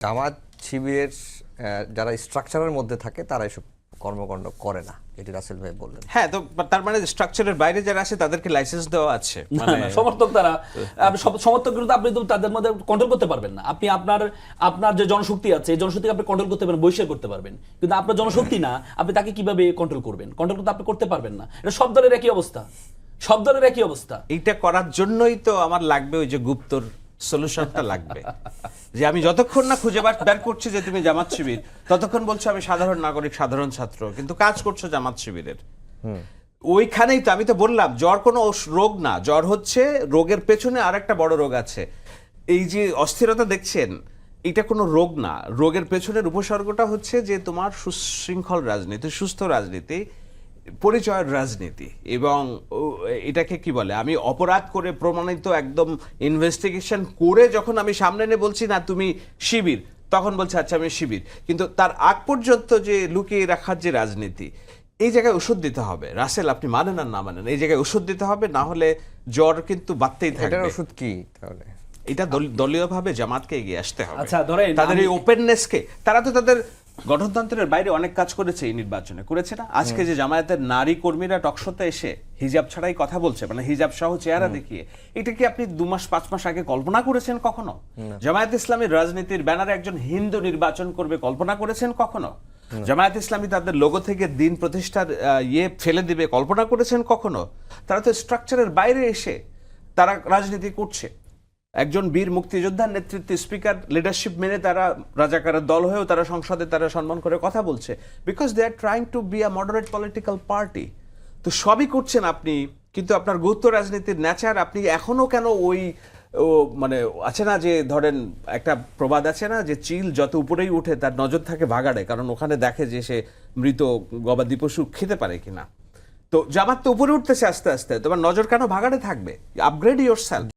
জামাত শিবিরের যারা স্ট্রাকচারের মধ্যে থাকে তারা এসব কর্মকাণ্ড করে না, এটি রাসেল ভাই বললেন। হ্যাঁ, তো তার মানে স্ট্রাকচারের বাইরে যারা আছে তাদেরকে লাইসেন্স দেওয়া আছে, মানে সমর্থক তারা সমর্থক কিন্তু আপনি তো তাদের মধ্যে কন্ট্রোল করতে পারবেন না। আপনি আপনার যে জনশক্তি আছে এই জনশক্তিকে আপনি কন্ট্রোল করতে পারবেন, বহিষ্কার করতে পারবেন, কিন্তু আপনার জনশক্তি না, আপনি তাকে কিভাবে কন্ট্রোল করবেন? কন্ট্রোল করতে আপনি করতে পারবেন না। এটা সব দলের একই অবস্থা, সব দলের একই অবস্থা। এইটা করার জন্যই তো আমার লাগবে ওই যে গুপ্তর সলিউশনটা লাগবে, যে আমি যতক্ষণ না খুঁজে বের করছি যে তুমি জামাত শিবির, ততক্ষণ বলছো আমি সাধারণ নাগরিক, সাধারণ ছাত্র, কিন্তু কাজ করছো জামাত শিবিরের। ওইখানেই তো আমি তো বললাম জ্বর কোনো রোগ না, জ্বর হচ্ছে রোগের পেছনে আরেকটা বড় রোগ আছে। এই যে অস্থিরতা দেখছেন, এটা কোনো রোগ না, রোগের পেছনের উপসর্গটা হচ্ছে যে তোমার সুশৃঙ্খল রাজনীতি, সুস্থ রাজনীতি, পরিচয়ের রাজনীতি। এবং এটাকে কি বলে, আমি অপরাধ করে প্রমাণিত একদম ইনভেস্টিগেশন করে যখন আমি সামনে এনে বলছি না তুমি শিবির, তখন বলছে আচ্ছা আমি শিবির, কিন্তু তার আগ পর্যন্ত যে লুকিয়ে রাখার যে রাজনীতি, এই জায়গায় ওষুধ দিতে হবে। রাসেল আপনি মানেন আর না মানেন, এই জায়গায় ওষুধ দিতে হবে, না হলে জ্বর কিন্তু বাড়তেই থাকবে। এটার ওষুধ কি তাহলে? এটা দলীয়ভাবে জামাতকে এগিয়ে আসতে হবে। আচ্ছা, ধরেন তাদের এই ওপেননেসকে, তারা তো তাদের গণতন্ত্রের বাইরে অনেক কাজ করেছে, এই নির্বাচনে করেছে না। আজকে যে জামায়াতের নারী কর্মীরা টকশোতে এসে হিজাব ছাড়াই কথা বলছে, মানে হিজাব সহ চেহারা দেখিয়ে, এটা কি আপনি 2 মাস 5 মাস আগে কল্পনা করেছেন কখনো? জামায়াত ইসলামীর রাজনীতির ব্যানারে একজন হিন্দু নির্বাচন করবে কল্পনা করেছেন কখনো? জামায়াত ইসলামী তাদের লোগো থেকে দিন প্রতিষ্ঠার ফেলে দিবে কল্পনা করেছেন কখনো? তারা তো স্ট্রাকচারের বাইরে এসে তারা রাজনীতি করছে। একজন বীর মুক্তিযোদ্ধার নেতৃত্বে স্পিকার লিডারশিপ মেনে তারা রাজাকারের দল হয়েও তারা সংসদে তারা সম্মান করে কথা বলছে, because they are trying to be a moderate political party. তো সবই করছেন আপনি, কিন্তু আপনার গুপ্ত রাজনীতির ন্যাচার আপনি এখনো কেন ওই মানে আছে না, যে ধরেন একটা প্রবাদ আছে না, যে চিল যত উপরেই উঠে তার নজর থাকে ভাগাড়ে, কারণ ওখানে দেখে যে সে মৃত গবাদি পশু খেতে পারে কিনা। তো জামাত তো উপরে উঠতেছে আস্তে আস্তে, তোমার নজর কেন ভাগাড়ে থাকবে? Upgrade yourself.